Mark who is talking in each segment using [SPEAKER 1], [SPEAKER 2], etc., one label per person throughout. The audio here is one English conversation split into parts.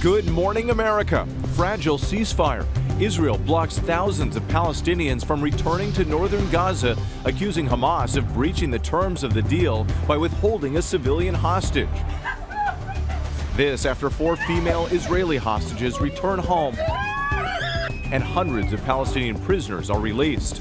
[SPEAKER 1] Good morning, America. Fragile ceasefire. Israel blocks thousands of Palestinians from returning to northern Gaza, accusing Hamas of breaching the terms of the deal by withholding a civilian hostage. This after 4 female Israeli hostages return home and hundreds of Palestinian prisoners are released.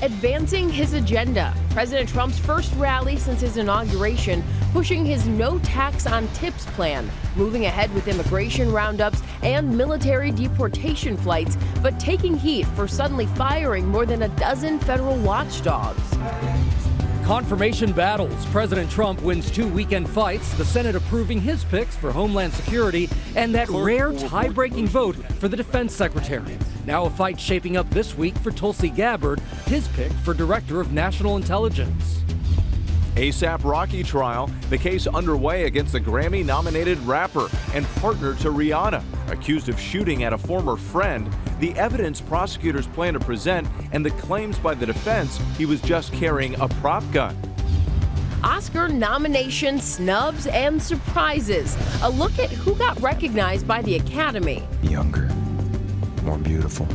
[SPEAKER 2] Advancing his agenda. President Trump's first rally since his inauguration, pushing his no tax on tips plan, moving ahead with immigration roundups and military deportation flights, but taking heat for suddenly firing more than a dozen federal watchdogs.
[SPEAKER 3] Confirmation battles. President Trump wins 2 weekend fights, the Senate approving his picks for Homeland Security, and that rare tie-breaking vote for the Defense Secretary. Now a fight shaping up this week for Tulsi Gabbard, his pick for Director of National Intelligence.
[SPEAKER 1] A$AP Rocky trial, the case underway against the Grammy-nominated rapper and partner to Rihanna, accused of shooting at a former friend, the evidence prosecutors plan to present, and the claims by the defense he was just carrying a prop gun.
[SPEAKER 2] Oscar nomination snubs and surprises. A look at who got recognized by the Academy.
[SPEAKER 4] Younger, more beautiful,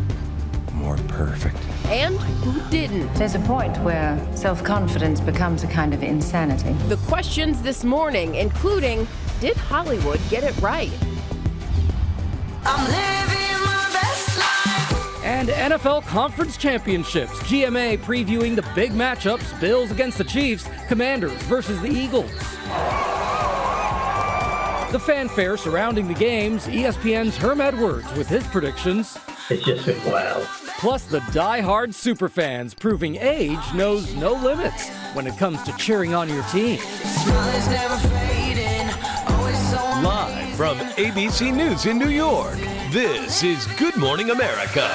[SPEAKER 4] more perfect.
[SPEAKER 2] And who didn't.
[SPEAKER 5] There's a point where self-confidence becomes a kind of insanity.
[SPEAKER 2] The questions this morning, including, did Hollywood get it right?
[SPEAKER 6] I'm living my best life.
[SPEAKER 3] And NFL Conference Championships. GMA previewing the big matchups, Bills against the Chiefs, Commanders versus the Eagles. The fanfare surrounding the games, ESPN's Herm with his predictions.
[SPEAKER 7] It's just been wild.
[SPEAKER 3] Plus the die-hard superfans proving age knows no limits when it comes to cheering on your team.
[SPEAKER 8] Live from ABC News in New York, this is Good Morning America.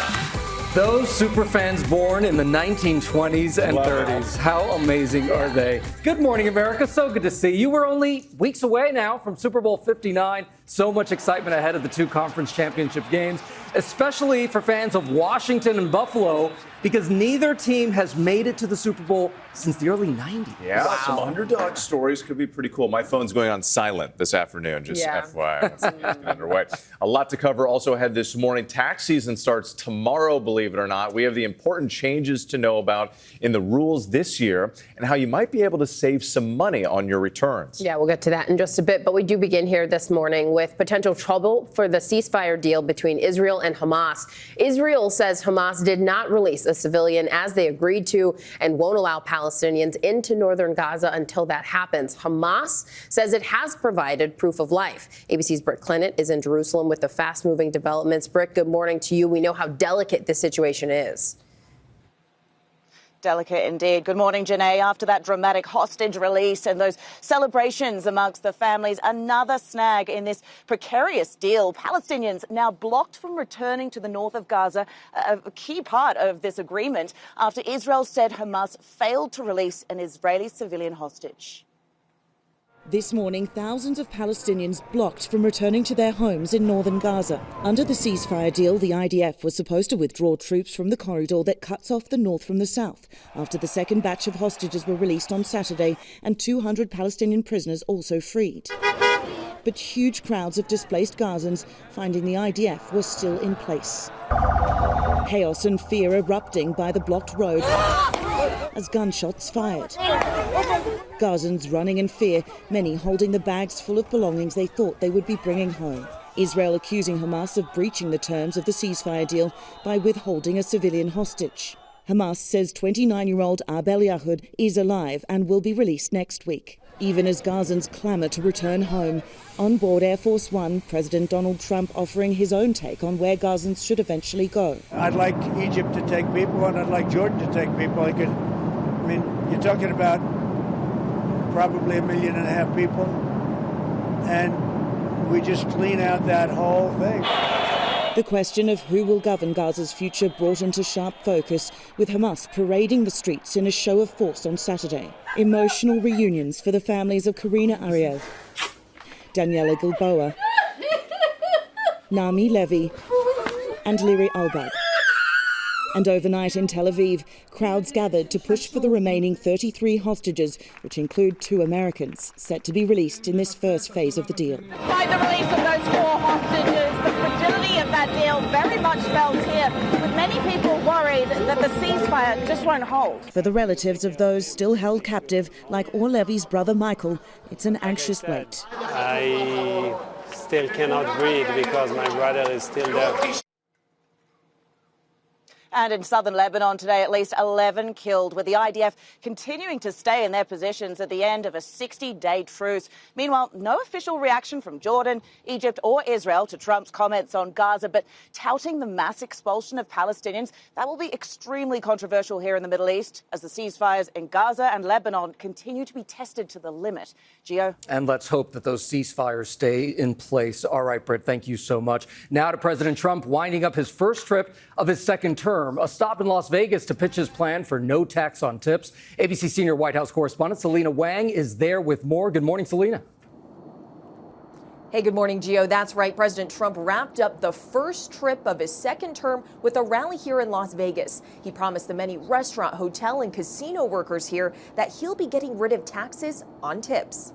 [SPEAKER 9] Those superfans born in the 1920s and 30s, how amazing are they? Good morning, America. So good to see you. We're only weeks away now from Super Bowl 59. So much excitement ahead of the 2 conference championship games, especially for fans of Washington and Buffalo, because neither team has made it to the Super Bowl since the early 90s.
[SPEAKER 10] Yeah, wow. Some underdog stories could be pretty cool. My phone's going on silent this afternoon, just FYI. That's underway. A lot to cover also ahead this morning. Tax season starts tomorrow, believe it or not. We have the important changes to know about in the rules this year and how you might be able to save some money on your returns.
[SPEAKER 2] Yeah, we'll get to that in just a bit, but we do begin here this morning with potential trouble for the ceasefire deal between Israel and Hamas. Israel says Hamas did not release a civilian as they agreed to and won't allow Palestinians into northern Gaza until that happens. Hamas says it has provided proof of life. ABC's Britt Clennett is in Jerusalem with the fast-moving developments. Britt, good morning to you. We know how delicate this situation is.
[SPEAKER 11] Delicate indeed. Good morning, Janae. After that dramatic hostage release and those celebrations amongst the families, another snag in this precarious deal. Palestinians now blocked from returning to the north of Gaza, a key part of this agreement, after Israel said Hamas failed to release an Israeli civilian hostage.
[SPEAKER 12] This morning, thousands of Palestinians blocked from returning to their homes in northern Gaza. Under the ceasefire deal, the IDF was supposed to withdraw troops from the corridor that cuts off the north from the south, after the second batch of hostages were released on Saturday and 200 Palestinian prisoners also freed. But huge crowds of displaced Gazans finding the IDF was still in place. Chaos and fear erupting by the blocked road as gunshots fired. Gazans running in fear, many holding the bags full of belongings they thought they would be bringing home. Israel accusing Hamas of breaching the terms of the ceasefire deal by withholding a civilian hostage. Hamas says 29-year-old Abel Yahud is alive and will be released next week. Even as Gazans clamour to return home, on board Air Force One, President Donald Trump offering his own take on where Gazans should eventually go.
[SPEAKER 13] I'd like Egypt to take people, and I'd like Jordan to take people. You're talking about probably 1.5 million people, and we just clean out that whole thing.
[SPEAKER 12] The question of who will govern Gaza's future brought into sharp focus, with Hamas parading the streets in a show of force on Saturday. Emotional reunions for the families of Karina Ariel, Daniela Gilboa, Nami Levy, and Liri Albag. And overnight in Tel Aviv, crowds gathered to push for the remaining 33 hostages, which include 2 Americans, set to be released in this first phase of the deal.
[SPEAKER 11] Despite the release of those 4 hostages, the fragility of that deal very much felt here, with many people worried that the ceasefire just won't hold.
[SPEAKER 12] For the relatives of those still held captive, like Orlevi's brother Michael, it's an anxious wait.
[SPEAKER 7] I still cannot breathe because my brother is still there.
[SPEAKER 11] And in southern Lebanon today, at least 11 killed, with the IDF continuing to stay in their positions at the end of a 60-day truce. Meanwhile, no official reaction from Jordan, Egypt or Israel to Trump's comments on Gaza, but touting the mass expulsion of Palestinians, that will be extremely controversial here in the Middle East as the ceasefires in Gaza and Lebanon continue to be tested to the limit. Gio?
[SPEAKER 9] And let's hope that those ceasefires stay in place. All right, Britt, thank you so much. Now to President Trump winding up his first trip of his second term. A stop in Las Vegas to pitch his plan for no tax on tips. ABC senior White House correspondent Selena Wang is there with more. Good morning, Selena.
[SPEAKER 14] Hey, good morning, Gio. That's right. President Trump wrapped up the first trip of his second term with a rally here in Las Vegas. He promised the many restaurant, hotel, and casino workers here that he'll be getting rid of taxes on tips.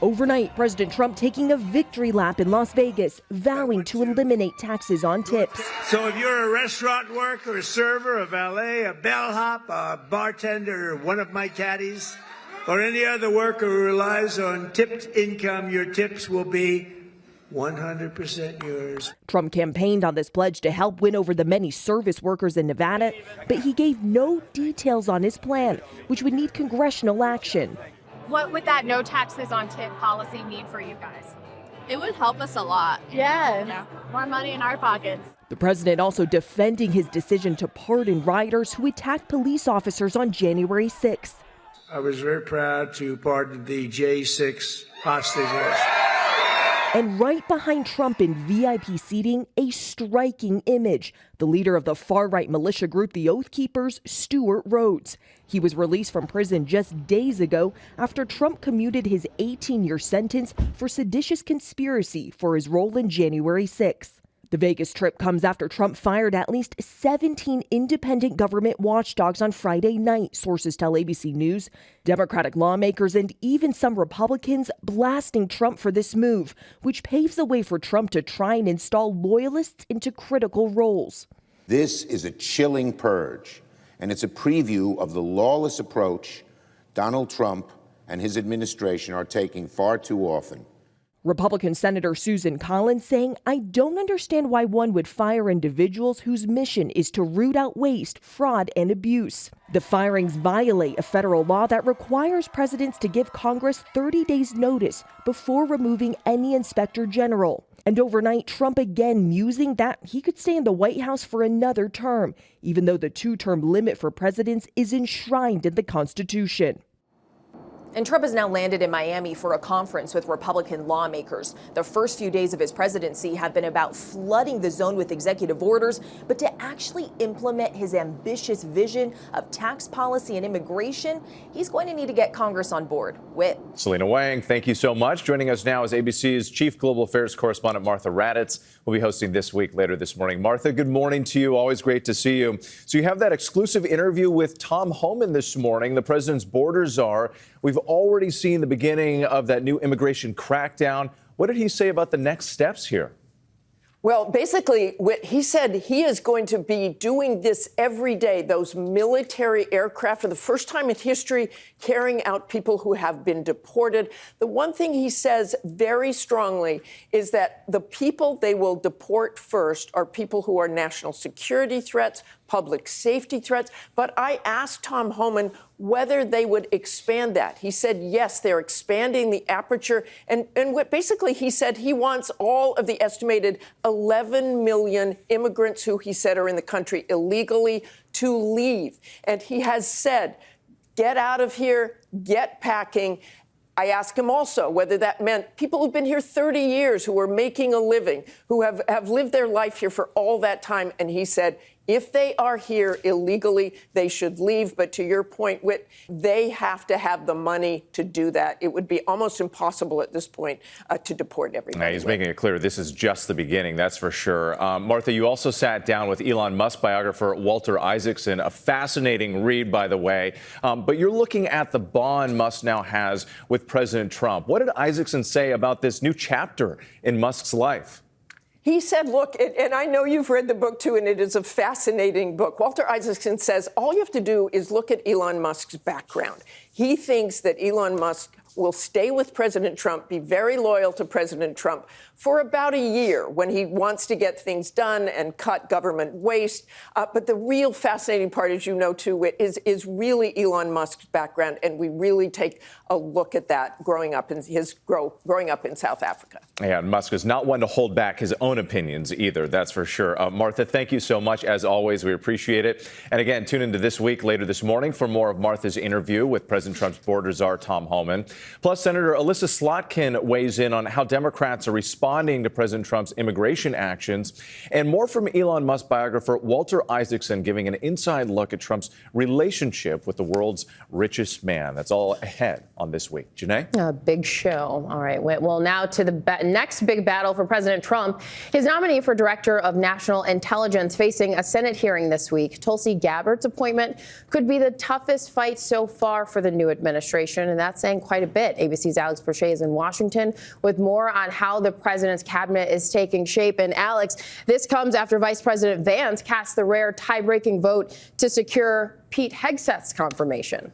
[SPEAKER 14] Overnight, President Trump taking a victory lap in Las Vegas, vowing to eliminate taxes on tips.
[SPEAKER 13] So if you're a restaurant worker, a server, a valet, a bellhop, a bartender, or one of my caddies, or any other worker who relies on tipped income, your tips will be 100% yours.
[SPEAKER 14] Trump campaigned on this pledge to help win over the many service workers in Nevada, but he gave no details on his plan, which would need congressional action.
[SPEAKER 15] What would that no taxes on tip policy mean for you guys? It would help us a lot. Yeah. More money in our pockets.
[SPEAKER 14] The president also defending his decision to pardon rioters who attacked police officers on January 6th.
[SPEAKER 13] I was very proud to pardon the J6 hostages.
[SPEAKER 14] And right behind Trump in VIP seating, a striking image. The leader of the far-right militia group, the Oath Keepers, Stuart Rhodes. He was released from prison just days ago after Trump commuted his 18-year sentence for seditious conspiracy for his role in January 6th. The Vegas trip comes after Trump fired at least 17 independent government watchdogs on Friday night, sources tell ABC News. Democratic lawmakers and even some Republicans blasting Trump for this move, which paves the way for Trump to try and install loyalists into critical roles.
[SPEAKER 16] This is a chilling purge, and it's a preview of the lawless approach Donald Trump and his administration are taking far too often.
[SPEAKER 14] Republican Senator Susan Collins saying, "I don't understand why one would fire individuals whose mission is to root out waste, fraud, and abuse. The firings violate a federal law that requires presidents to give Congress 30 days notice before removing any inspector general." And overnight, Trump again musing that he could stay in the White House for another term, even though the 2-term limit for presidents is enshrined in the Constitution. And Trump has now landed in Miami for a conference with Republican lawmakers. The first few days of his presidency have been about flooding the zone with executive orders, but to actually implement his ambitious vision of tax policy and immigration, he's going to need to get Congress on board. With
[SPEAKER 10] Selena Wang, thank you so much. Joining us now is ABC's Chief Global Affairs Correspondent Martha Raddatz. We'll be hosting This Week later this morning. Martha, good morning to you. Always great to see you. So you have that exclusive interview with Tom Homan this morning, the president's border czar. We've already seen the beginning of that new immigration crackdown. What did he say about the next steps here?
[SPEAKER 17] Well, basically, he said he is going to be doing this every day, those military aircraft, for the first time in history, carrying out people who have been deported. The one thing he says very strongly is that the people they will deport first are people who are national security threats, public safety threats. But I asked Tom Homan whether they would expand that. He said, yes, they're expanding the aperture. And what basically he said he wants all of the estimated 11 million immigrants who he said are in the country illegally to leave. And he has said, get out of here, get packing. I asked him also whether that meant people who've been here 30 years, who are making a living, who have lived their life here for all that time. And he said, If they are here illegally, they should leave. But to your point, Whit, they have to have the money to do that. It would be almost impossible at this point to deport everybody.
[SPEAKER 10] He's making it clear this is just the beginning, that's for sure. Martha, you also sat down with Elon Musk biographer Walter Isaacson, a fascinating read, by the way. But you're looking at the bond Musk now has with President Trump. What did Isaacson say about this new chapter in Musk's life?
[SPEAKER 17] He said, look, and I know you've read the book, too, and it is a fascinating book. Walter Isaacson says all you have to do is look at Elon Musk's background. He thinks that Elon Musk will stay with President Trump, be very loyal to President Trump for about a year when he wants to get things done and cut government waste. But the real fascinating part, as you know, too, is really Elon Musk's background. And we really take a look at that growing up in South Africa.
[SPEAKER 10] Yeah, Musk is not one to hold back his own opinions either, that's for sure. Martha, thank you so much. As always, we appreciate it. And again, tune into This Week later this morning for more of Martha's interview with President Trump's border czar, Tom Homan. Plus, Senator Alyssa Slotkin weighs in on how Democrats are responding to President Trump's immigration actions. And more from Elon Musk biographer Walter Isaacson giving an inside look at Trump's relationship with the world's richest man. That's all ahead on This Week. Janae?
[SPEAKER 2] A big show. All right. Well, now to the next big battle for President Trump. His nominee for Director of National Intelligence facing a Senate hearing this week. Tulsi Gabbard's appointment could be the toughest fight so far for the new administration, and that's saying quite a bit. ABC's Alex Brochet is in Washington with more on how the president's cabinet is taking shape. And Alex, this comes after Vice President Vance cast the rare tie-breaking vote to secure Pete Hegseth's confirmation.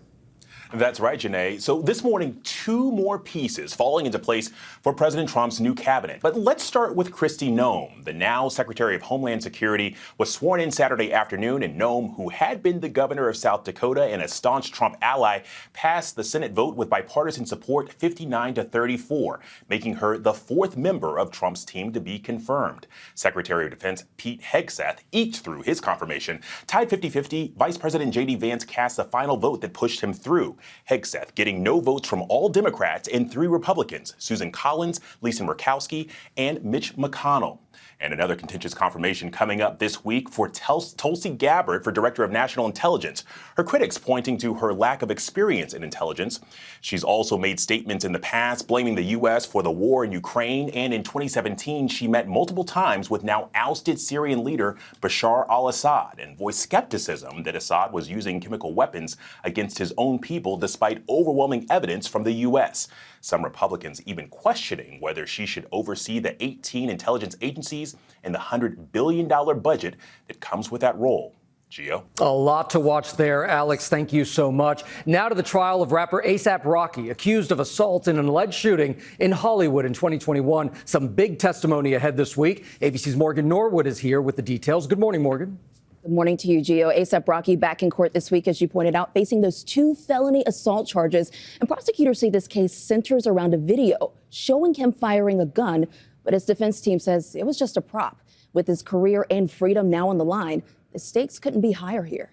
[SPEAKER 18] That's right, Janae. So this morning, two more pieces falling into place for President Trump's new cabinet. But let's start with Kristi Noem. The now Secretary of Homeland Security was sworn in Saturday afternoon, and Noem, who had been the governor of South Dakota and a staunch Trump ally, passed the Senate vote with bipartisan support 59-34, making her the fourth member of Trump's team to be confirmed. Secretary of Defense Pete Hegseth eked through his confirmation. Tied 50-50, Vice President J.D. Vance cast the final vote that pushed him through. Hegseth getting no votes from all Democrats and 3 Republicans, Susan Collins, Lisa Murkowski, and Mitch McConnell. And another contentious confirmation coming up this week for Tulsi Gabbard for Director of National Intelligence. Her critics pointing to her lack of experience in intelligence. She's also made statements in the past blaming the U.S. for the war in Ukraine. And in 2017, she met multiple times with now ousted Syrian leader Bashar al-Assad and voiced skepticism that Assad was using chemical weapons against his own people despite overwhelming evidence from the U.S. Some Republicans even questioning whether she should oversee the 18 intelligence agencies and the $100 billion budget that comes with that role. Gio?
[SPEAKER 3] A lot to watch there, Alex. Thank you so much. Now to the trial of rapper A$AP Rocky, accused of assault in an alleged shooting in Hollywood in 2021. Some big testimony ahead this week. ABC's Morgan Norwood is here with the details. Good morning, Morgan.
[SPEAKER 19] Good morning to you, Gio. A$AP Rocky back in court this week, as you pointed out, facing those 2 felony assault charges. And prosecutors say this case centers around a video showing him firing a gun. But his defense team says it was just a prop. With his career and freedom now on the line, the stakes couldn't be higher here.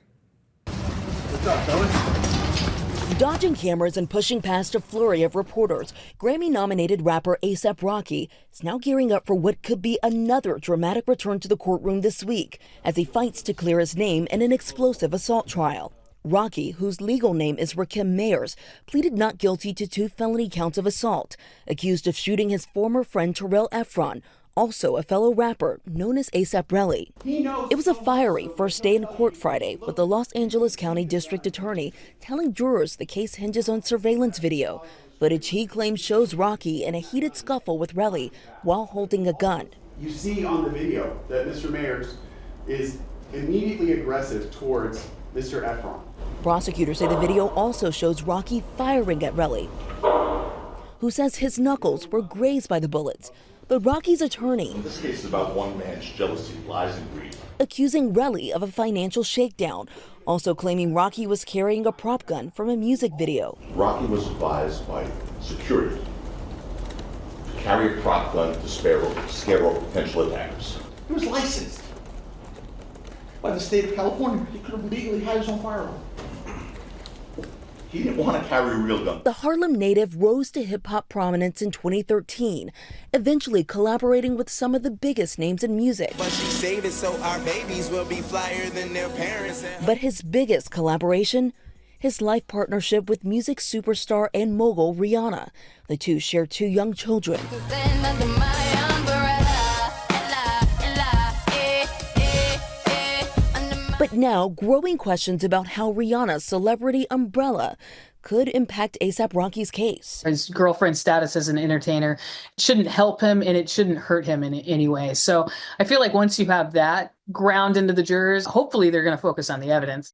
[SPEAKER 20] What's up, fellas?
[SPEAKER 12] Dodging cameras and pushing past a flurry of reporters, Grammy-nominated rapper A$AP Rocky is now gearing up for what could be another dramatic return to the courtroom this week as he fights to clear his name in an explosive assault trial. Rocky, whose legal name is Rakim Mayers, pleaded not guilty to 2 felony counts of assault, accused of shooting his former friend Terrell Efron, also a fellow rapper known as A$AP Rocky. It was a fiery first day in court Friday, with the Los Angeles County District Attorney telling jurors the case hinges on surveillance video, footage he claims shows Rocky in a heated scuffle with Relly while holding a gun.
[SPEAKER 20] You see on the video that Mr. Mayers is immediately aggressive towards Mr. Efron.
[SPEAKER 12] Prosecutors say the video also shows Rocky firing at Relly, who says his knuckles were grazed by the bullets. But Rocky's attorney,
[SPEAKER 21] This case is about one man's jealousy, lies, and greed.
[SPEAKER 12] Accusing Relly of a financial shakedown, also claiming Rocky was carrying a prop gun from a music video.
[SPEAKER 21] Rocky was advised by security to carry a prop gun to scare off potential attackers. He was licensed by the state of California. He could have legally had his own firearm. He didn't want to carry a real gun.
[SPEAKER 1] The Harlem native rose to hip-hop prominence in 2013, eventually collaborating with some of the biggest names in music.
[SPEAKER 22] But she saved it so our babies will be flyer than their parents.
[SPEAKER 1] But his biggest collaboration? His life partnership with music superstar and mogul Rihanna. The two share 2 young children. But now, growing questions about how Rihanna's celebrity umbrella could impact A$AP Rocky's case.
[SPEAKER 23] His girlfriend status as an entertainer shouldn't help him and it shouldn't hurt him in any way. So I feel like once you have that ground into the jurors, hopefully they're going to focus on the evidence.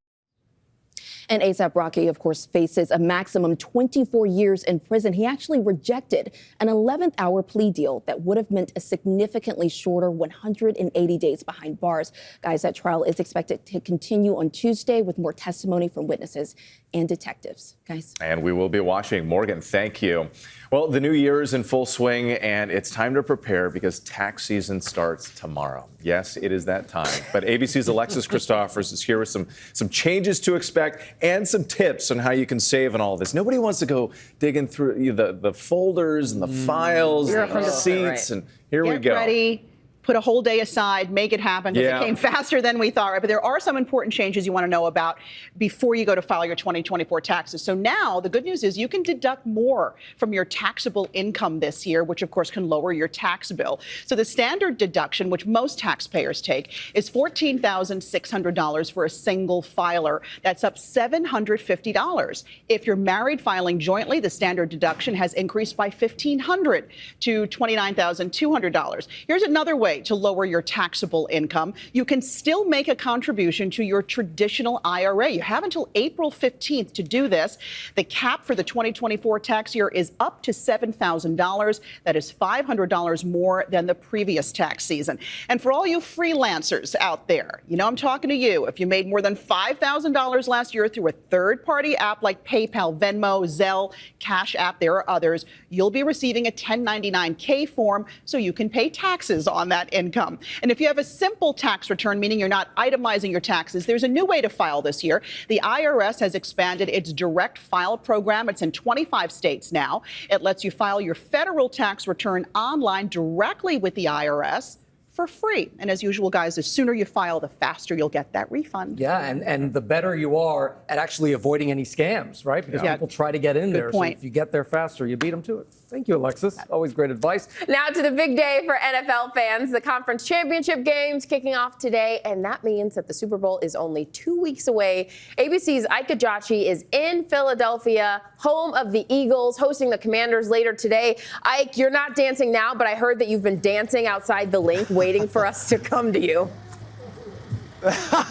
[SPEAKER 19] And A$AP Rocky, of course, faces a maximum 24 years in prison. He actually rejected an 11th hour plea deal that would have meant a significantly shorter 180 days behind bars. Guys, that trial is expected to continue on Tuesday with more testimony from witnesses and detectives. Guys.
[SPEAKER 10] And we will be watching. Morgan, thank you. Well, the new year is in full swing, and it's time to prepare because tax season starts tomorrow. Yes, it is that time. But ABC's Alexis Christophers is here with some changes to expect and some tips on how you can save on all of this. Nobody wants to go digging through the folders and the files and the receipts. Right. And here we go.
[SPEAKER 24] Get ready. Put a whole day aside, make it happen, because it came faster than we thought. Right? But there are some important changes you want to know about before you go to file your 2024 taxes. So now the good news is you can deduct more from your taxable income this year, which of course can lower your tax bill. So the standard deduction, which most taxpayers take, is $14,600 for a single filer. That's up $750. If you're married filing jointly, the standard deduction has increased by $1,500 to $29,200. Here's another way to lower your taxable income. You can still make a contribution to your traditional IRA. You have until April 15th to do this. The cap for the 2024 tax year is up to $7,000. That is $500 more than the previous tax season. And for all you freelancers out there, you know I'm talking to you. If you made more than $5,000 last year through a third-party app like PayPal, Venmo, Zelle, Cash App, there are others, you'll be receiving a 1099-K form so you can pay taxes on that income. And if you have a simple tax return, meaning you're not itemizing your taxes, there's a new way to file this year. The IRS has expanded its direct file program. It's in 25 states now. It lets you file your federal tax return online directly with the IRS for free. And as usual, guys, the sooner you file, the faster you'll get that refund.
[SPEAKER 9] Yeah, and the better you are at actually avoiding any scams, right? Because people try to get in there. So if you get there faster, you beat them to it. Thank you, Alexis. Always great advice.
[SPEAKER 2] Now to the big day for NFL fans. The conference championship games kicking off today, and that means that the Super Bowl is only 2 weeks away. ABC's Ike Ejiochi is in Philadelphia, home of the Eagles, hosting the Commanders later today. Ike, you're not dancing now, but I heard that you've been dancing outside the link, waiting for us to come to you.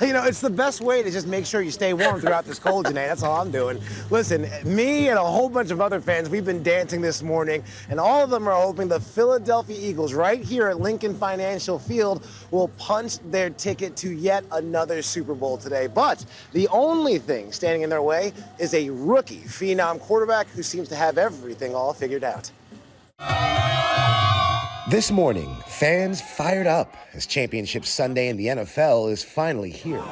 [SPEAKER 25] You know, it's the best way to just make sure you stay warm throughout this cold, Janae. That's all I'm doing. Listen, me and a whole bunch of other fans, we've been dancing this morning, and all of them are hoping the Philadelphia Eagles right here at Lincoln Financial Field will punch their ticket to yet another Super Bowl today. But the only thing standing in their way is a rookie phenom quarterback who seems to have everything all figured out.
[SPEAKER 26] This morning, fans fired up as Championship Sunday in the NFL is finally here.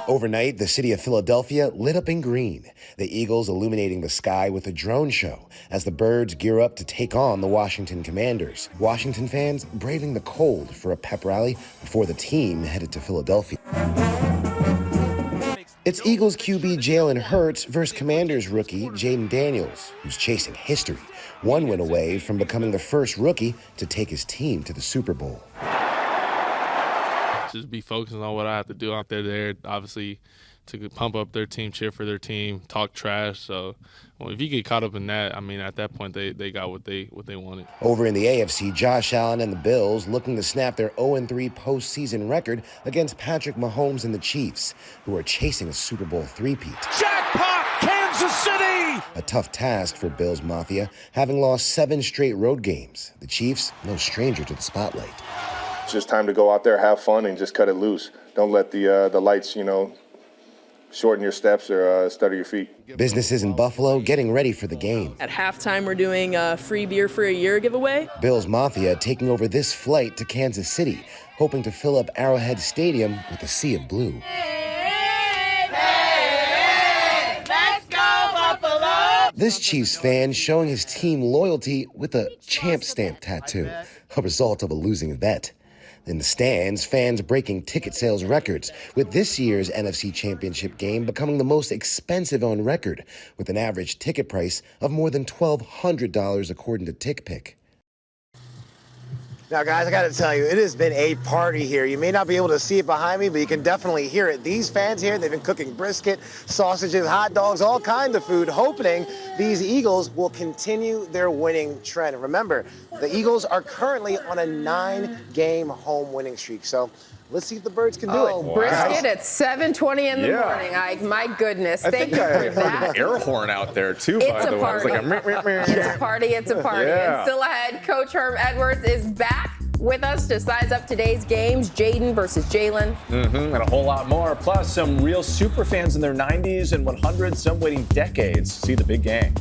[SPEAKER 26] Overnight, the city of Philadelphia lit up in green, the Eagles illuminating the sky with a drone show as the birds gear up to take on the Washington Commanders. Washington fans braving the cold for a pep rally before the team headed to Philadelphia. It's Eagles QB Jalen Hurts versus Commanders rookie Jaden Daniels, who's chasing history, one win away from becoming the first rookie to take his team to the Super Bowl.
[SPEAKER 27] Just be focusing on what I have to do out there, obviously, to pump up their team, cheer for their team, talk trash. So if you get caught up in that, I mean, at that point, they got what they wanted.
[SPEAKER 26] Over in the AFC, Josh Allen and the Bills looking to snap their 0-3 postseason record against Patrick Mahomes and the Chiefs, who are chasing a Super Bowl three-peat.
[SPEAKER 28] Jackpot, Kansas City!
[SPEAKER 26] A tough task for Bills Mafia, having lost 7 straight road games. The Chiefs, no stranger to the spotlight.
[SPEAKER 29] It's just time to go out there, have fun, and just cut it loose. Don't let the lights,
[SPEAKER 4] shorten your steps or stutter your feet.
[SPEAKER 26] Businesses in Buffalo getting ready for the game.
[SPEAKER 5] At halftime, we're doing a free beer for a year giveaway.
[SPEAKER 26] Bills Mafia taking over this flight to Kansas City, hoping to fill up Arrowhead Stadium with a sea of blue. This Chiefs fan showing his team loyalty with a champ stamp tattoo, a result of a losing bet. In the stands, fans breaking ticket sales records, with this year's NFC Championship game becoming the most expensive on record, with an average ticket price of more than $1,200 according to TickPick.
[SPEAKER 25] Now, guys, I got to tell you, it has been a party here. You may not be able to see it behind me, but you can definitely hear it. These fans here, they've been cooking brisket, sausages, hot dogs, all kinds of food, hoping these Eagles will continue their winning trend. Remember, the Eagles are currently on a 9-game home winning streak. So let's see if the Birds can do it.
[SPEAKER 2] Oh, brisket at 7:20 in the morning, Ike. My goodness. Thank you for that.
[SPEAKER 10] I heard an air horn out there, too,
[SPEAKER 2] It's
[SPEAKER 10] by
[SPEAKER 2] a
[SPEAKER 10] the way.
[SPEAKER 2] party.
[SPEAKER 10] It's like
[SPEAKER 2] It's a party. It's a party.
[SPEAKER 10] Yeah.
[SPEAKER 2] And still ahead, Coach Herm Edwards is back with us to size up today's games. Jaden versus Jalen.
[SPEAKER 10] And a whole lot more. Plus, some real super fans in their 90s and 100s, some waiting decades to see the big game.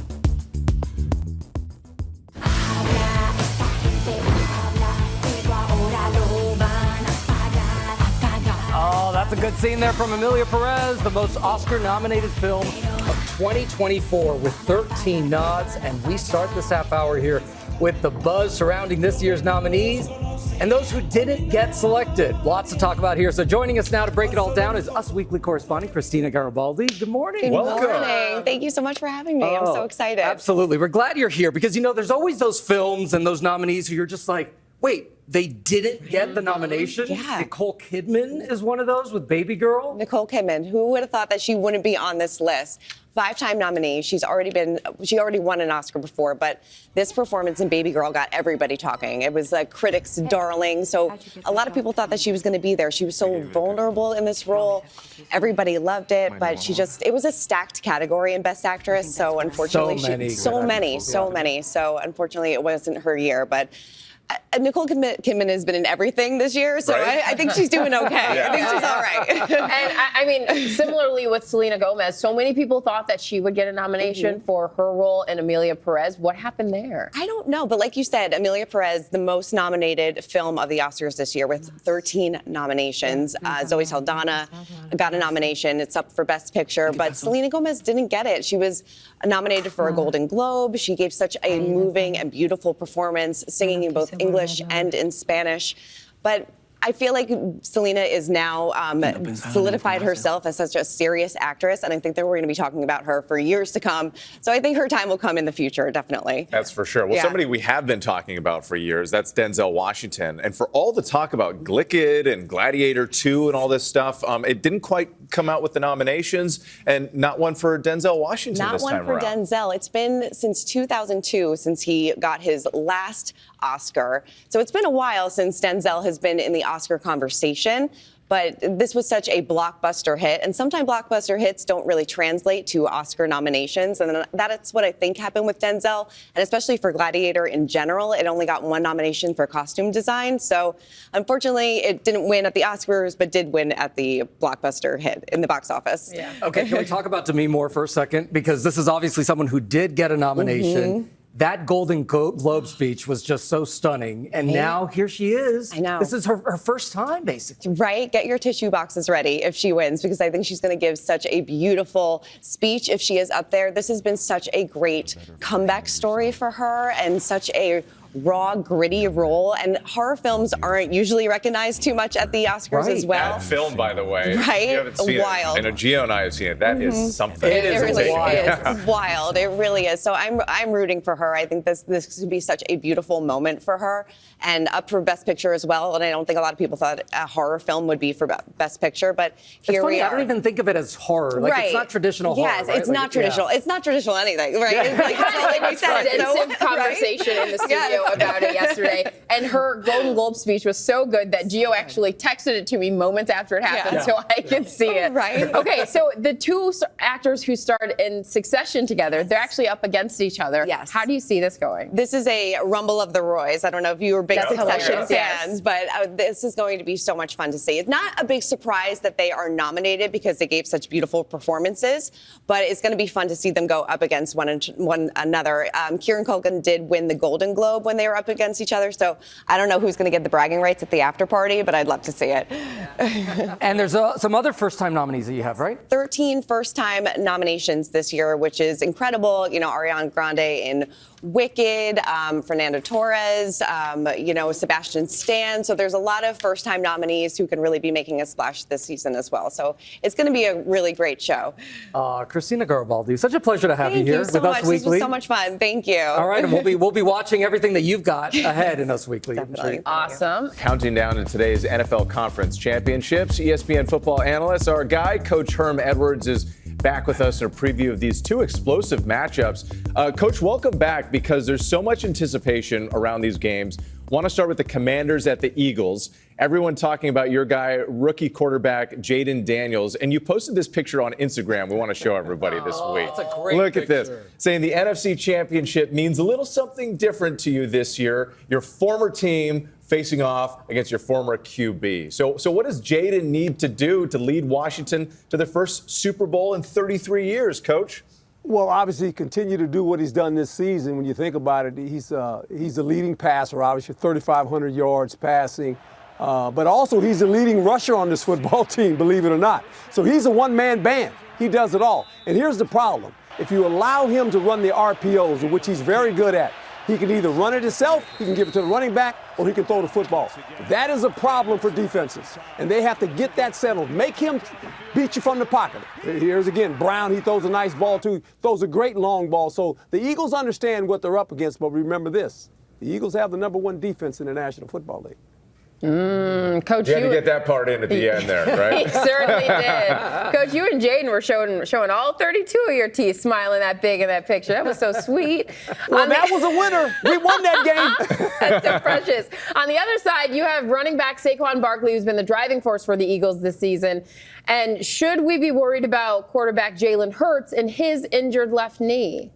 [SPEAKER 3] Oh, that's a good scene there from Emilia Perez, the most Oscar-nominated film of 2024 with 13 nods. And we start this half hour here with the buzz surrounding this year's nominees and those who didn't get selected. Lots to talk about here. So joining us now to break it all down is Us Weekly correspondent Christina Garibaldi. Good morning.
[SPEAKER 6] Good morning. Thank you so much for having me. I'm so excited.
[SPEAKER 3] Absolutely. We're glad you're here because, you know, there's always those films and those nominees who you're just like, wait, they didn't get the nomination?
[SPEAKER 6] Yeah.
[SPEAKER 3] Nicole Kidman is one of those with Baby Girl.
[SPEAKER 6] Nicole Kidman, who would have thought that she wouldn't be on this list? 5-time nominee. She already won an Oscar before, but this performance in Baby Girl got everybody talking. It was a critic's darling. So a lot of people thought that she was going to be there. She was so vulnerable in this role. Everybody loved it, but it was a stacked category in Best Actress. So unfortunately, so many. So unfortunately, it wasn't her year, but Nicole Kidman has been in everything this year, so right? I think she's doing okay. Yeah. I think she's all right.
[SPEAKER 2] And I mean, similarly with Selena Gomez, so many people thought that she would get a nomination for her role in Emilia Perez. What happened there?
[SPEAKER 6] I don't know, but like you said, Emilia Perez, the most nominated film of the Oscars this year with 13 nominations. Zoe Saldana got a nomination. It's up for Best Picture, but Selena Gomez didn't get it. She was nominated for a Golden Globe. She gave such a moving and beautiful performance, singing in both English and in Spanish. But I feel like Selena is now solidified herself as such a serious actress, and I think that we're going to be talking about her for years to come. So I think her time will come in the future, definitely.
[SPEAKER 10] That's for sure. Well, somebody we have been talking about for years, that's Denzel Washington. And for all the talk about Glicked and Gladiator 2 and all this stuff, it didn't quite come out with the nominations, and not one for Denzel Washington this time around.
[SPEAKER 6] Not one for Denzel. It's been since 2002 since he got his last Oscar. So it's been a while since Denzel has been in the Oscar conversation. But this was such a blockbuster hit. And sometimes blockbuster hits don't really translate to Oscar nominations. And that's what I think happened with Denzel. And especially for Gladiator in general, it only got one nomination for costume design. So unfortunately, it didn't win at the Oscars, but did win at the blockbuster hit in the box office.
[SPEAKER 3] Yeah. Okay, can we talk about Demi Moore for a second? Because this is obviously someone who did get a nomination. That Golden Globe speech was just so stunning. And now here she is.
[SPEAKER 6] I know.
[SPEAKER 3] This is her first time, basically.
[SPEAKER 6] Right? Get your tissue boxes ready if she wins, because I think she's going to give such a beautiful speech if she is up there. This has been such a great comeback story for her and such a raw, gritty role. And horror films aren't usually recognized too much at the Oscars as well.
[SPEAKER 10] That film, by the way.
[SPEAKER 6] Right?
[SPEAKER 10] You haven't seen
[SPEAKER 6] Wild.
[SPEAKER 10] it. I know Gio and I have seen it. That is something.
[SPEAKER 6] It really is wild. It really is. So I'm rooting for her. I think this could be such a beautiful moment for her, and up for Best Picture as well. And I don't think a lot of people thought a horror film would be for Best Picture, but here we are.
[SPEAKER 3] I don't even think of it as horror. Like, it's not traditional horror.
[SPEAKER 6] Yes, it's not traditional. It's not traditional anything, right?
[SPEAKER 2] Yeah.
[SPEAKER 6] It's like we said,
[SPEAKER 2] extensive conversation in the studio about it yesterday, and her Golden Globe speech was so good that Gio actually texted it to me moments after it happened, so I could see it.
[SPEAKER 6] Right.
[SPEAKER 2] Okay, so the two actors who starred in succession together, they're actually up against each other.
[SPEAKER 6] Yes.
[SPEAKER 2] How do you see this going?
[SPEAKER 6] This is a rumble of the Roys. I don't know if you were big
[SPEAKER 2] That's
[SPEAKER 6] Succession
[SPEAKER 2] hilarious.
[SPEAKER 6] fans, but this is going to be so much fun to see. It's not a big surprise that they are nominated because they gave such beautiful performances, but it's going to be fun to see them go up against one another. Kieran Culkin did win the Golden Globe when they were up against each other, so I don't know who's going to get the bragging rights at the after party, but I'd love to see it.
[SPEAKER 9] And there's some other first-time nominees that you have, right?
[SPEAKER 6] 13 first-time nominations this year, which is incredible. You know, Ariana Grande in Wicked, Fernando Torres, Sebastian Stan. So there's a lot of first-time nominees who can really be making a splash this season as well. So it's going to be a really great show.
[SPEAKER 9] Christina Garibaldi, such a pleasure to have you here with
[SPEAKER 6] so much.
[SPEAKER 9] Us Weekly.
[SPEAKER 6] This was so much fun. Thank you.
[SPEAKER 9] All right, and we'll be watching everything that you've got ahead in Us Weekly.
[SPEAKER 6] Definitely.
[SPEAKER 2] Awesome.
[SPEAKER 10] Counting down to today's NFL Conference Championships, ESPN football analyst, our guy, Coach Herm Edwards, is back with us in a preview of these two explosive matchups. Coach, welcome back because there's so much anticipation around these games. Want to start with the Commanders at the Eagles. Everyone talking about your guy, rookie quarterback Jaden Daniels. And you posted this picture on Instagram. We want to show everybody this week.
[SPEAKER 9] That's a great
[SPEAKER 10] Look
[SPEAKER 9] picture.
[SPEAKER 10] at this. Saying the NFC Championship means a little something different to you this year. Your former team facing off against your former QB. So what does Jaden need to do to lead Washington to their first Super Bowl in 33 years, Coach?
[SPEAKER 7] Well, obviously, continue to do what he's done this season. When you think about it, he's a leading passer, obviously, 3,500 yards passing. But also, he's the leading rusher on this football team, believe it or not. So he's a one-man band. He does it all. And here's the problem. If you allow him to run the RPOs, which he's very good at, he can either run it himself, he can give it to the running back, or he can throw the football. That is a problem for defenses, and they have to get that settled. Make him beat you from the pocket. Here's again, Brown, he throws a nice ball too, throws a great long ball. So the Eagles understand what they're up against, but remember this, the Eagles have the #1 defense in the National Football League.
[SPEAKER 2] Coach,
[SPEAKER 10] you had to get that part in at the end there, right?
[SPEAKER 2] He certainly did. Coach, you and Jaden were showing all 32 of your teeth, smiling that big in that picture. That was so sweet.
[SPEAKER 7] Well, that was a winner. We won that game.
[SPEAKER 2] That's so precious. On the other side, you have running back Saquon Barkley, who's been the driving force for the Eagles this season. And should we be worried about quarterback Jalen Hurts and his injured left knee?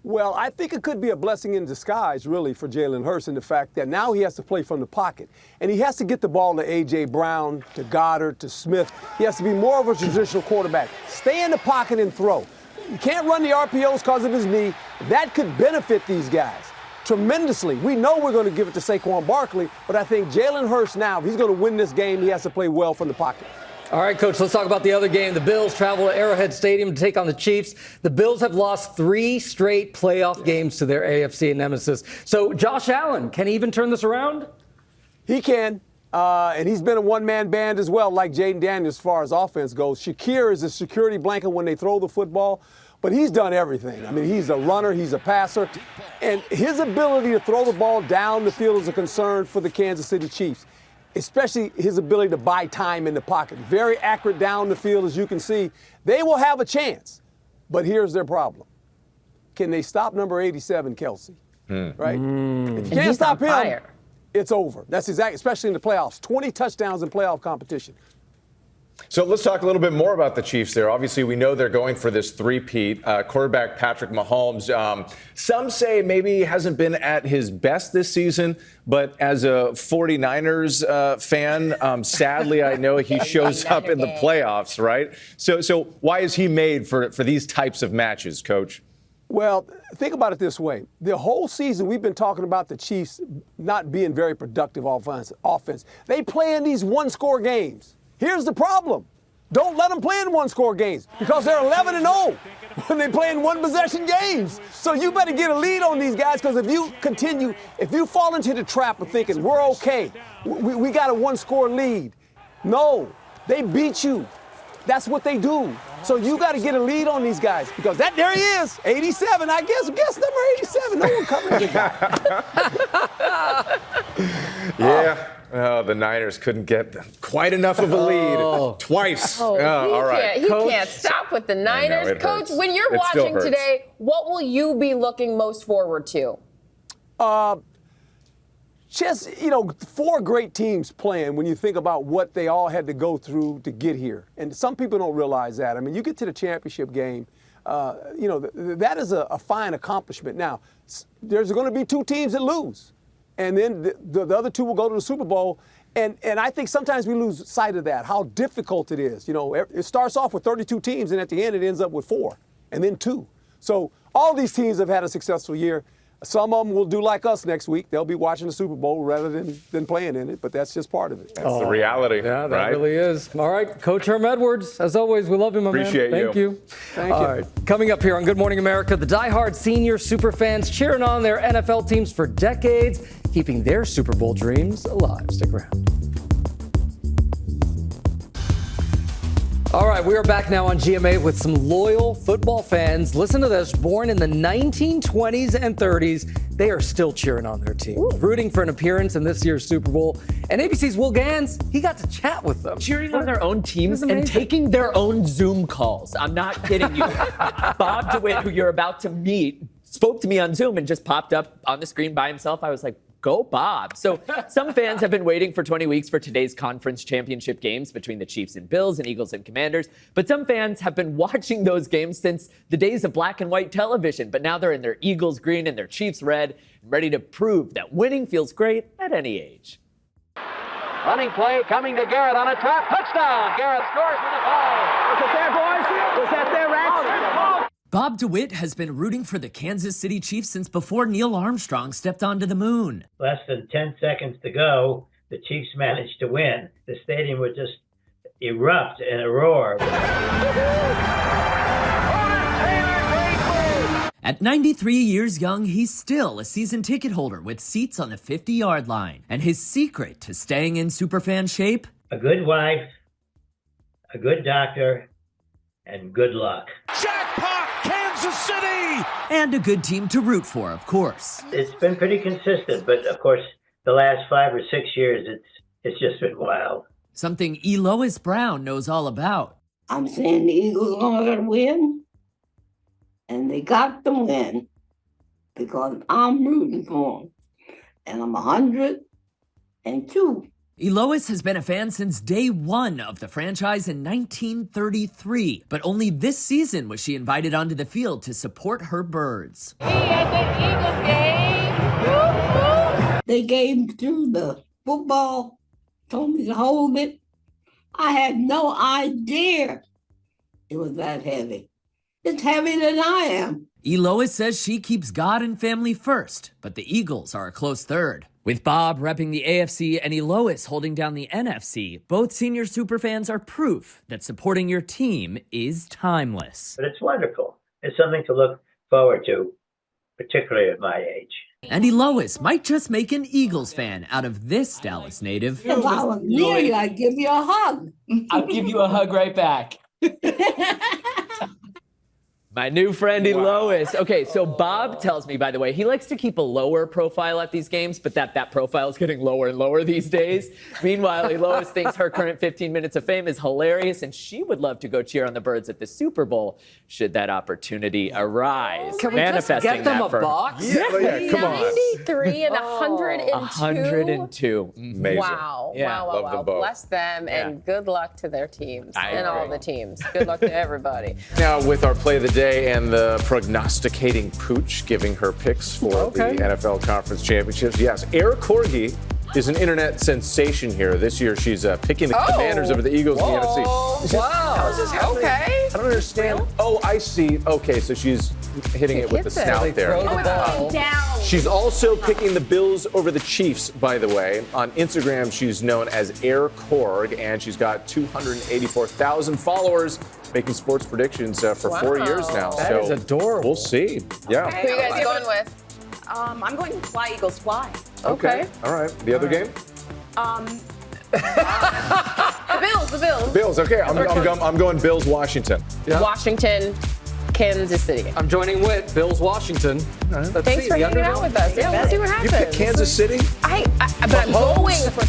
[SPEAKER 7] Well, I think it could be a blessing in disguise, really, for Jalen Hurts in the fact that now he has to play from the pocket. And he has to get the ball to A.J. Brown, to Goddard, to Smith. He has to be more of a traditional quarterback. Stay in the pocket and throw. You can't run the RPOs because of his knee. That could benefit these guys tremendously. We know we're going to give it to Saquon Barkley, but I think Jalen Hurts now, if he's going to win this game, he has to play well from the pocket.
[SPEAKER 9] All right, Coach, let's talk about the other game. The Bills travel to Arrowhead Stadium to take on the Chiefs. The Bills have lost 3 straight playoff games to their AFC nemesis. So Josh Allen, can he even turn this around?
[SPEAKER 7] He can. And he's been a one-man band as well, like Jaden Daniels as far as offense goes. Shakir is a security blanket when they throw the football, but he's done everything. I mean, he's a runner, he's a passer, and his ability to throw the ball down the field is a concern for the Kansas City Chiefs, especially his ability to buy time in the pocket. Very accurate down the field, as you can see. They will have a chance, but here's their problem. Can they stop number 87, Kelsey? Right? If you can't stop him, it's over. That's exactly, especially in the playoffs. 20 touchdowns in playoff competition.
[SPEAKER 10] So let's talk a little bit more about the Chiefs there. Obviously, we know they're going for this three-peat. Quarterback Patrick Mahomes, some say maybe he hasn't been at his best this season, but as a 49ers fan, sadly, I know he shows up in the playoffs, right? So why is he made for these types of matches, Coach?
[SPEAKER 7] Well, think about it this way. The whole season we've been talking about the Chiefs not being very productive offense. They play in these one-score games. Here's the problem. Don't let them play in one-score games because they're 11-0 when they play in one-possession games. So you better get a lead on these guys because if you fall into the trap of thinking we're okay, we got a one-score lead. No, they beat you. That's what they do. So you got to get a lead on these guys because there he is, 87. I guess number 87. No one covers the guy.
[SPEAKER 10] Yeah. Oh, the Niners couldn't get quite enough of a lead twice.
[SPEAKER 2] All right. He can't stop with the Niners.
[SPEAKER 10] Know,
[SPEAKER 2] Coach,
[SPEAKER 10] hurts.
[SPEAKER 2] when you're watching today, what will you be looking most forward to?
[SPEAKER 7] just, 4 great teams playing when you think about what they all had to go through to get here. And some people don't realize that. I mean, you get to the championship game, that is a fine accomplishment. Now, there's going to be 2 teams that lose. And then the other 2 will go to the Super Bowl. And I think sometimes we lose sight of that, how difficult it is. It starts off with 32 teams, and at the end it ends up with 4, and then 2. So all these teams have had a successful year. Some of them will do like us next week. They'll be watching the Super Bowl rather than playing in it, but that's just part of it.
[SPEAKER 10] That's the reality.
[SPEAKER 9] Yeah, that
[SPEAKER 10] right?
[SPEAKER 9] really is. All right, Coach Herm Edwards, as always, we love you, my
[SPEAKER 10] Appreciate
[SPEAKER 9] man. Thank you.
[SPEAKER 7] Thank you.
[SPEAKER 9] All right, coming up here on Good Morning America, the diehard senior superfans cheering on their NFL teams for decades, keeping their Super Bowl dreams alive. Stick around. All right, we are back now on GMA with some loyal football fans. Listen to this. Born in the 1920s and 30s, they are still cheering on their team, rooting for an appearance in this year's Super Bowl. And ABC's Will Gans, he got to chat with them.
[SPEAKER 8] Cheering on their own teams and taking their own Zoom calls. I'm not kidding you. Bob DeWitt, who you're about to meet, spoke to me on Zoom and just popped up on the screen by himself. I was like, go Bob. So some fans have been waiting for 20 weeks for today's conference championship games between the Chiefs and Bills and Eagles and Commanders. But some fans have been watching those games since the days of black and white television. But now they're in their Eagles green and their Chiefs red, ready to prove that winning feels great at any age.
[SPEAKER 11] Running play coming to Garrett on a trap. Touchdown. Garrett scores for the ball. Was it there, boys? Was that there, Rex?
[SPEAKER 13] Bob DeWitt has been rooting for the Kansas City Chiefs since before Neil Armstrong stepped onto the moon.
[SPEAKER 14] Less than 10 seconds to go, the Chiefs managed to win. The stadium would just erupt in a roar.
[SPEAKER 13] At 93 years young, he's still a season ticket holder with seats on the 50-yard line. And his secret to staying in superfan shape?
[SPEAKER 14] A good wife, a good doctor, and good luck.
[SPEAKER 28] Jackpot, Kansas City!
[SPEAKER 13] And a good team to root for, of course.
[SPEAKER 14] It's been pretty consistent, but of course, the last 5 or 6 years, it's just been wild.
[SPEAKER 13] Something Elois Brown knows all about.
[SPEAKER 15] I'm saying the Eagles are going to win, and they got to win because I'm rooting for them. And I'm 102.
[SPEAKER 13] Elois has been a fan since day one of the franchise in 1933, but only this season was she invited onto the field to support her birds.
[SPEAKER 15] They gave through the football, told me to hold it. I had no idea it was that heavy. It's heavier than I am.
[SPEAKER 13] Elois says she keeps God and family first, but the Eagles are a close third. With Bob repping the AFC and Elois holding down the NFC, both senior superfans are proof that supporting your team is timeless.
[SPEAKER 14] But it's wonderful. It's something to look forward to, particularly at my age.
[SPEAKER 13] And Elois might just make an Eagles fan out of this Dallas native.
[SPEAKER 15] If I was near you, I'd give you a hug.
[SPEAKER 8] I'll give you a hug right back. My new friend Elois. Okay, so Bob tells me, by the way, he likes to keep a lower profile at these games, but that profile is getting lower and lower these days. Meanwhile, Elois thinks her current 15 minutes of fame is hilarious, and she would love to go cheer on the birds at the Super Bowl should that opportunity arise.
[SPEAKER 9] Can we just get them a box?
[SPEAKER 10] Yeah, come on.
[SPEAKER 2] 93 and 102.
[SPEAKER 8] 102.
[SPEAKER 10] Amazing.
[SPEAKER 2] Wow.
[SPEAKER 10] Yeah.
[SPEAKER 2] Wow.
[SPEAKER 10] Love them both.
[SPEAKER 2] Bless them, and good luck to their teams and
[SPEAKER 8] agree.
[SPEAKER 2] all the teams. Good luck to everybody.
[SPEAKER 10] Now, with our play of the day and the prognosticating Pooch giving her picks for the NFL Conference Championships. Yes, Air Corgi is an internet sensation here. This year, she's picking the Commanders over the Eagles in the NFC.
[SPEAKER 8] Wow.
[SPEAKER 10] How is this happening?
[SPEAKER 2] Okay.
[SPEAKER 10] I don't understand. Oh, I see. Okay, so she's hitting it with the snout there.
[SPEAKER 2] Down.
[SPEAKER 10] She's also picking the Bills over the Chiefs, by the way. On Instagram, she's known as Air Korg, and she's got 284,000 followers making sports predictions for 4 years now.
[SPEAKER 9] That is adorable.
[SPEAKER 10] We'll see. Yeah.
[SPEAKER 2] Who you guys going with?
[SPEAKER 6] I'm going to Fly Eagles Fly.
[SPEAKER 10] Okay. All right. The other game?
[SPEAKER 2] The Bills.
[SPEAKER 10] Bills. Okay. I'm going Bills, Washington.
[SPEAKER 9] Yeah.
[SPEAKER 2] Washington, Kansas City.
[SPEAKER 9] I'm joining with Bills, Washington.
[SPEAKER 2] Thanks for hanging out with us. Yeah, we'll see what happens.
[SPEAKER 10] You pick Kansas City?
[SPEAKER 2] But I'm going for